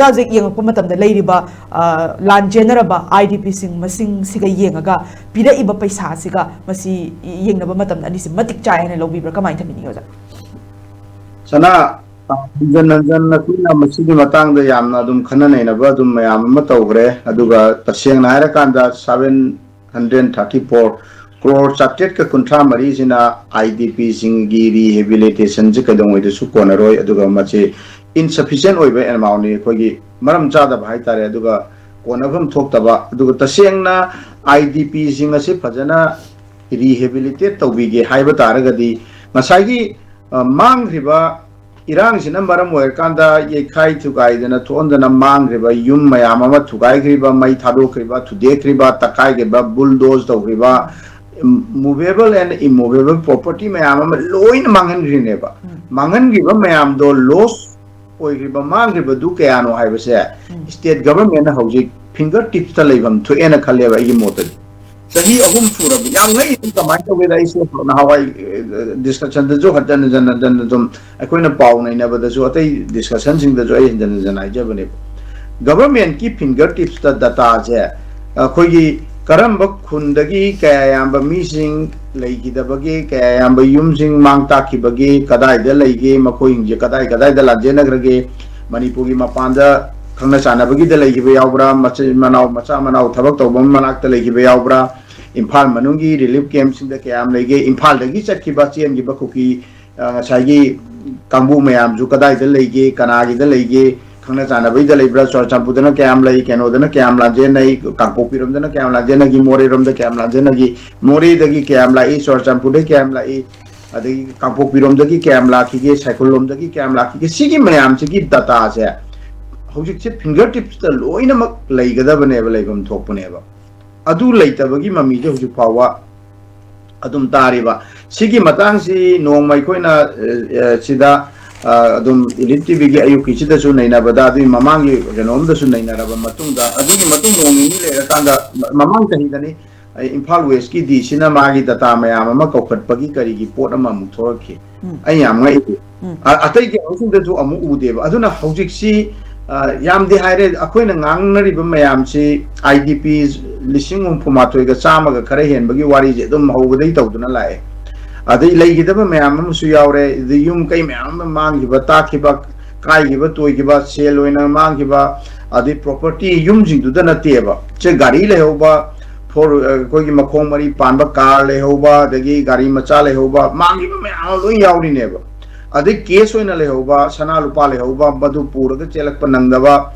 ꯍꯧꯖꯤꯛ ꯌꯦꯡꯉꯛꯄ ꯃꯇꯝꯗ ꯂꯩꯔꯤꯕ ꯂꯥꯟ ꯆꯦꯟꯅꯔꯕ IDPꯁꯤꯡ ꯃꯁꯤꯡꯁꯤꯒ ꯌꯦꯡꯉꯒ ꯄꯤꯔꯛꯏꯕ ꯄꯩꯁꯥꯁꯤꯒ ꯃꯁꯤ ꯌꯦꯡꯅꯕ ꯃꯇꯝꯗ ꯑꯅꯤꯁꯤ ꯃꯇꯤꯛ ꯆꯥꯏ ꯍꯥꯏꯅ ꯂꯧꯕꯤꯕ꯭ꯔꯥ ꯀꯃꯥꯏꯅ ꯊꯝꯕꯤꯅꯤꯡꯉꯤ ꯑꯣꯖꯥ? ꯁꯅꯥ ꯍꯟꯖꯟ ꯑꯩꯈꯣꯏꯅ ꯃꯁꯤꯒꯤ ꯃꯇꯥꯡꯗ ꯌꯥꯝꯅ ꯑꯗꯨꯝ ꯈꯟꯅ ꯅꯩꯅꯕ ꯑꯗꯨꯝ ꯃꯌꯥꯝ ꯑꯃ ꯇꯧꯈ꯭ꯔꯦ ꯑꯗꯨꯒ ꯇꯁꯦꯡꯅ ꯍꯥꯏꯔꯀꯥꯟꯗ 734 crore ꯆꯥꯇ꯭ꯔꯦꯠꯀ 134 IDPꯁꯤꯡꯒꯤ ꯔꯤꯍꯦꯕꯤꯂꯤꯇꯦꯁꯟꯁꯦ ꯀꯩꯗꯧꯉꯩꯗꯁꯨ ꯀꯣꯟꯅꯔꯣꯏ ꯑꯗꯨꯒ ꯃꯁꯤ ꯏꯟꯁꯐꯤꯁꯤꯌꯦꯟꯠ ꯑꯣꯏꯕ ꯑꯦꯃꯥꯎꯟꯠꯅꯤ ꯑꯩꯈꯣꯏꯒꯤ ꯃꯔꯝ ꯆꯥꯗꯕ ꯍꯥꯏꯇꯥꯔꯦ ꯑꯗꯨꯒ ꯀꯣꯟꯅꯐꯝ ꯊꯣꯛꯇꯕ ꯑꯗꯨꯒ ꯇꯁꯦꯡꯅ IDPꯁꯤꯡ ꯑꯁꯤ ꯐꯖꯅ ꯔꯤꯍꯦꯕꯤꯂꯤꯇꯦꯠ ꯇꯧꯕꯤꯒꯦ ꯍꯥꯏꯕ ꯇꯥꯔꯒꯗꯤ ꯉꯁꯥꯏꯒꯤ ꯃꯥꯡꯈ꯭ꯔꯤꯕ ꯏꯔꯥꯡꯁꯤꯅ ꯃꯔꯝ ꯑꯣꯏꯔꯀꯥꯟꯗ ꯌꯩꯈꯥꯏ ꯊꯨꯒꯥꯏꯗꯅ ꯊꯣꯛꯍꯟꯗꯅ ꯃꯥꯡꯈ꯭ꯔꯤꯕ ꯌꯨꯝ ꯃꯌꯥꯝ ꯑꯃ ꯊꯨꯒꯥꯏꯈ꯭ꯔꯤꯕ ꯃꯩ ꯊꯥꯗꯣꯛꯈ꯭ꯔꯤꯕ ꯊꯨꯗꯦꯛꯈ꯭ꯔꯤꯕ ꯇꯛꯈꯥꯏꯈ꯭ꯔꯤꯕ ꯕꯨꯜꯗꯣꯖ ꯇꯧꯈ꯭ꯔꯤꯕ movable and immovable property mayam ama loina manghangrine manghangiba mayamdo loss oigriba mangriba du kayano haibase state government na hojik fingertips ta leibam thuena khalleba igi motad sahi ahum surab yang lai kamai tobe dai so na hawai discussion da jo hadan jan jum akoina paw nai na bada jo atai discussion sing da jo ai jan aijabane government ki fingertips ta data je akoigi karamba khundagi kayamba mising leigidabagi kayamba yumsing mangtakibagi kadai da leige makoingje kadai da lajenagrage manipuri mapanda khangna chanabagi da leigibe yaubra macha manau thabak tawbam manakta leigibe yaubra imphal manungi relief camp sing da kayam leige imphal dagi chakhiba chen gi bakuki sagi kambu mayam ju kadai da leige kanagi da leige khangna chanabagi da leibra chorchampudana kayam lei kenodana kayam laje nai kangpopiramdana kayam laje nagi more romda kayam laje nagi more dagi kayam lai chorchampude kayam lai adagi kangpopiromdagi kayam lakige cyclomdagi kayam lakige sigi mayam sigi data se hojik se fingertips ta loina mak leigadabane ba leibam thokpane ba adu leitabagi mami je hojik pawa adum tariba sigi matang si nongmai koina sida adum ELITETV gi ayuki sida su naina bada adu mamangi genom da su naina raba matungda adu matung nongi ni le kanda mamang tahi dani Imphal West ki di sina magi data mayam ama kokhatpagi karigi pot ama muthorki ai yam ngai atai ge usung da ju amu udeba aduna hojik si yam di haire akoina ngangnari ba mayam si IDPs lising phumathoi ga chama ga khare hen bagi wari je dum haugadai tawduna lae adai leigidaba mayam amsu yaure the yum kai mayam manggiba takhiba kaigiba toigiba sel oina manggiba adai property yum jingdu da nateba che gari lehoba for koi makhong mari panba car lehoba dagi gari macha lehoba manggiba mayam loi yauri neba adai case oina lehoba sana lupa lehoba badu pura ga chelakpa nangdaba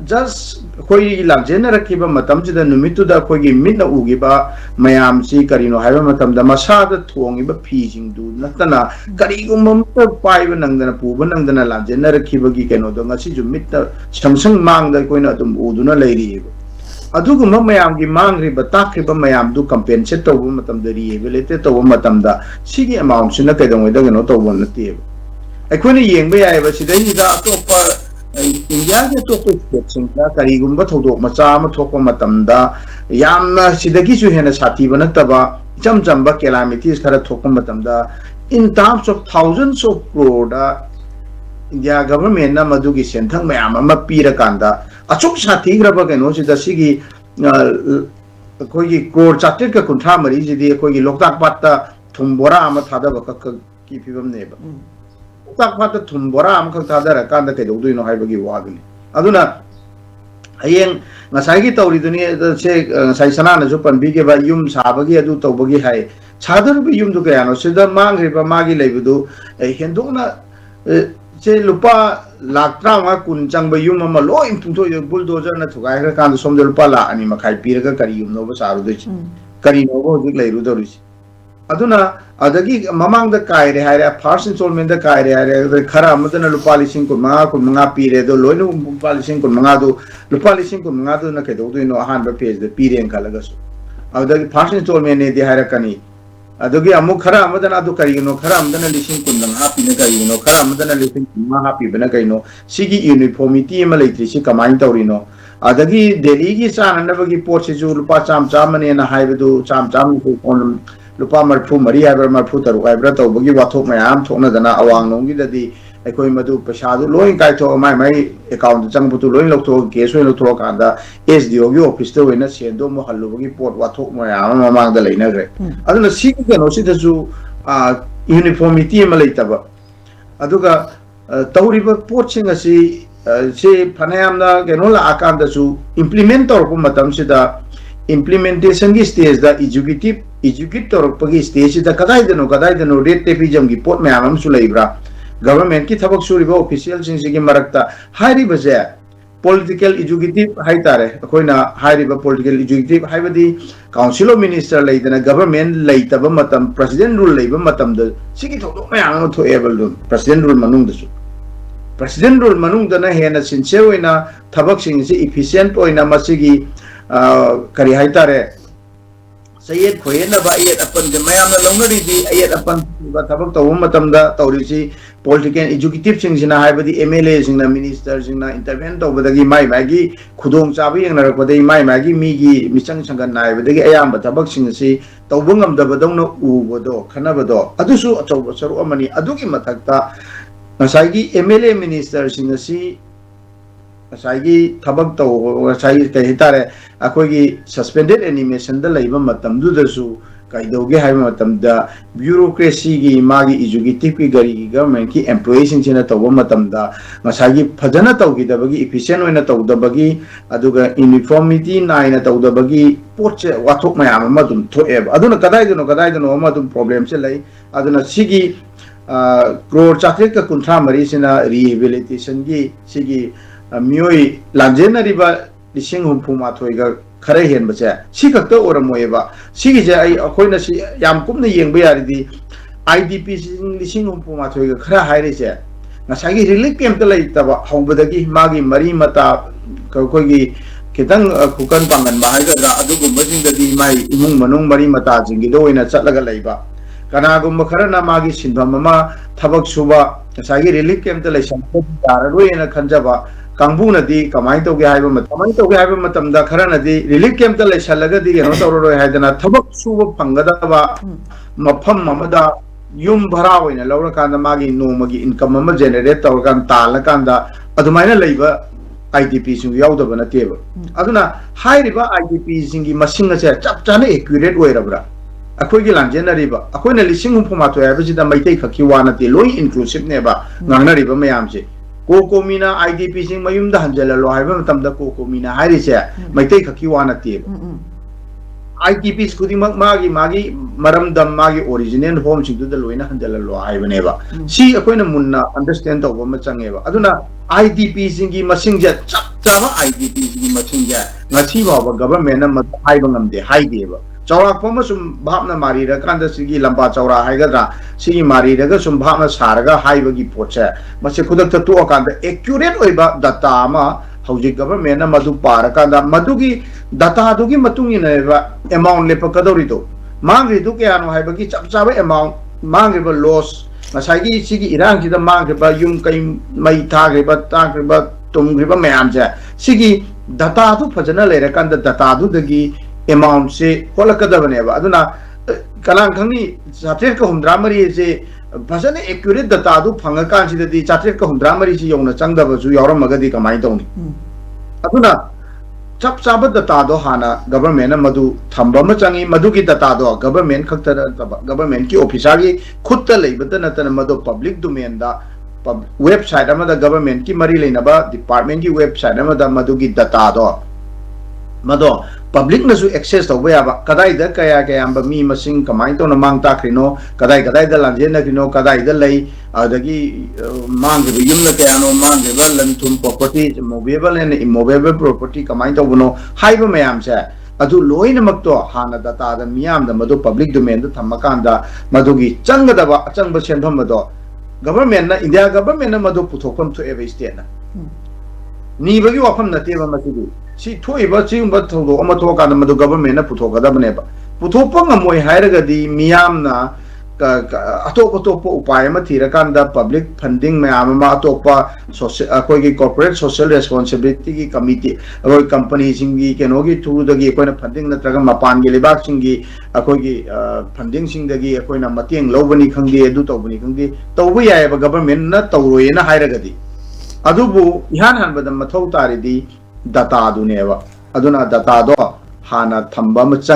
just koi lagjena rakhiba matam jida numitu da koi gi minna ugiba mayam si karino haiba matam da masa da thongiba phi sing du natana karigum ta paiba nangdana puba nangdana lagjena rakhiba gi keno do ngasi ju mitta samsang mang da koina dum uduna leiri aduguma mayam gi mangri ba takriba mayam du compensate to matam da rehabilitate to matam da sigi amount sina kaidongoi da no to bon nati aikoina yengba yai ba sidai da topa India ke topa state singda karigumba thodok macha ama thokpa matamda yamna sidagi su hena sati banataba chamchamba calamities khara thokpa matamda in terms of thousands of crore da India government na madugi senthang mayam ama pira kanda achuk sati graba keno sida sigi koigi crore chatet ka kunthra mari jidi koigi loktak patta thumbora ama thada ba ki phibam neba tak pata thumbora am khak thadara kanda kai do no haibagi waduni aduna hayeng ngasai gi tawri duni se sai sana na ju panbi ge ba yum sabagi adu tawbagi hai chadar bi yum du kayano sida mangri ba magi leibudu hendona se lupa laktra ma kun chang ba yum ma lo im thungtho bulldozer na thugai ra kan som de lupa la ani makhai piraga kari yum no ba saru de kari no go dik leiru do ri aduna adagi mamang da kaire haire first installment da kaire haire khara amadana lupa lising ko manga pire do loinu lupa lising ko manga do lupa lising ko manga do na ke do no han ba page da pire en kala gasu adagi first installment ne di haire kani adagi amu khara amadana do kari no khara amadana lising ko manga happy na kari no khara amadana lising manga happy bana kai no sigi uniformity ma leitri si kamai tawri no adagi delhi gi sana na bagi pot se ju lupa cham ne na haibe do cham ko on lupa marfu mari haibra marfu taru haibra to bagi wathok mayam thokna dana awang nongi dadi ꯑꯩꯈꯣꯏ ꯃꯗꯨ ꯄꯩꯁꯥꯗꯨ ꯂꯣꯏ ꯀꯥꯏꯊꯣꯛ ꯃꯥꯏ ꯑꯦꯀꯥꯎꯟꯗ ꯆꯪꯕꯗꯨ ꯂꯣꯏ ꯂꯧꯊꯣꯛ case ꯑꯣꯏꯅ ꯂꯧꯊꯣꯛꯑꯀꯥꯟꯗ SDOꯒꯤ ꯑꯣꯐꯤꯁꯇ ꯑꯣꯏꯅ ꯁꯦꯟꯗꯣ ꯑꯃꯨꯛ ꯍꯜꯂꯨꯕꯒꯤ ꯄꯣꯠ ꯋꯥꯊꯣꯛ ꯃꯌꯥꯝ ꯑꯃ ꯃꯃꯥꯡꯗ ꯂꯩꯅꯈ꯭ꯔꯦ ꯑꯗꯨꯅ ꯁꯤꯒꯤ ꯀꯩꯅꯣꯁꯤꯗꯁꯨ यूनिफॉर्मिटी अमा लेतब अदुगा तौरिबा पोटसिंग असि से फनायामना केनो लाकांदसु इंप्लीमेंट तौरप मतमसिदा इंप्लीमेंटेशन की स्टेज दा एजुकेट तौरपगी स्टेज दा कदाइदनो रेड टेपिजम की पोट मयाम अमसु लेब्रा गवर्नमेंट की थबक सुरिबा official सिंसिगी मरक्ता हाइरिबजे political executive hai tare akoina hairiba political executive haibadi council of minister leidana government leitaba matam president rule leiba matam da sigi thodo mayang thoebal dum president rule manung da su president rule manung da na hena sincere oina thabak sing se efficient oina masigi kari hai tare sayed khoyena ba ayat apan de mayam na longnari di ayat apan ba thabak taw matam da tawrisi political executive sing sina haibadi MLA sing na minister sing na intervene taw badagi mai gi khudong chabi yang narak badai mai gi mi gi michang sangan nai badagi ayam ba thabak sing si tawbungam da badong na u bodo khana bodo adusu achaw saru amani adugi mathakta nasai gi MLA minister sing si asai thabak taw asai kai hitare akogi suspended animation da leiba matam du da su kaidoge haiba matam da bureaucracy gi magi executive ki gari government ki employees sing sina taw matam da masai phajana taw gi da bagi efficient oina taw da bagi aduga uniformity naina taw da bagi potche wathok mayam ma dum thoeb aduna kadai dono ma dum problem che lai aduna sigi crore chakre ka kunthra mari sina rehabilitation gi sigi मियोई लांजेनरिबा लिसिंग हुंफुमा थोइगा Khare हेनबसे C खक्ता ओरमोयबा सिगिजे I अखोइना C yam कुमना येंबा यारिदि IDPs लिसिंग हुंफुमा थोइगा खरा हाइरेसे ngasagi relief camp laitaba hawbadagi magi mari mata koigi kitang kukan pangan mahaiga adugumba singdadi mai imung manung mari mata jingi do oina chatlaga laiba kanagumba kharana magi sinbam ama thabak suba ngasagi relief camp laisam tararoi khanjaba कांगबुनदी कमाई तौगे हाइबा मतमदा खरनदी relief camp लेसलगदी गेनो तौररोय हाइदना थबक सुब फंगदबा मफम ममदा yum भरा होइना लौरकांदा मागी नोमगी income अमा generate तौरकान तालकांदा अदुमाइना लैबा IDP सिंग याउदबा नतेबा अदुना हाइरिबा IDP सिंगी मसिंग असे चप चाने accurate ओइरबरा अखोइगी लांजेनरिबा अखोइना लिसिंग हुंफुमाथो हाइबसिदा Meitei खकी वानते लोई inclusive नेबा ngangnariba mayamse कोकोमीना IDP सिंग मयुम दा हंजललो हाइबा मतमदा कोकोमीना हाइरिसे मैतै खकी वानते IDPs खुदिमक मागी मरमदम मागी ओरिजिनल होम सिंगदुदा लोइना हंजललो हाइबनेबा सी अखोइना मुन्ना अंडरस्टैंड तौबा म चंगेबा अदुना IDP सिंगी मसिंगजे चप चाबा IDP सिंगी मसिंगजे ngasi bawa government na haibang ngamde haideba chawrak poma sum bhapna mari ra kanda sigi lamba chawra haigadra sigi mari raga sum bhapna saraga haibagi poche mase khudak ta to kanda accurate oiba data ma hauji government na madu para kanda madugi data dugi matungi na ba amount lepa kadori do mangri du kya no haibagi chap chaba amount mangri ba loss masagi sigi irang ki da mangri ba yum kai mai thagri ba tagri ba tumgri ba mayam ja sigi data tu fajana lera kanda data du dagi amount se holakadabane ba aduna kalang khangni chatre ka humdra mari se fajana accurate data du phanga kan si dadi chatre ka humdra mari si yongna changda ba ju yawram magadi kamai tawni aduna chap chaba data do hana government na madu thamba ma changi madu ki data do government khakta government ki officer gi khutta leibata natana madu public domain da website amada government ki mari leinaba department ki website amada madugi data do mado public na su access tawba yaba kadai da kaya amba mi masing kamai to na mang ta krino kadai da lanje na krino kadai da lei adagi mang ge yum na kaya no mang ge ba lan thum property movable and immovable property kamai to buno haiba mayam se adu loina makto hana data da miyam da madu public domain da thamakanda madugi changada ba sentham mado government na India government na madu puthokam to every state na ni bagi wafam na teba masidu si thoiba chingba thodo ama thoka na madu government na puthoka da bane ba puthopa ngamoi hairaga di miyam na atop upaya ama thirakanda public funding mayam ama atopa akoi gi corporate social responsibility gi committee akoi company singi kenogi through dagi akoi na funding natraga mapan gi lebak singi akoi gi funding sing dagi akoi na matiang lobani khangdi edu tobani khangdi tobu yai ba government na tawroi na hairagadi adubu ihan hanbada mathau taridi data du neba aduna data do hana thamba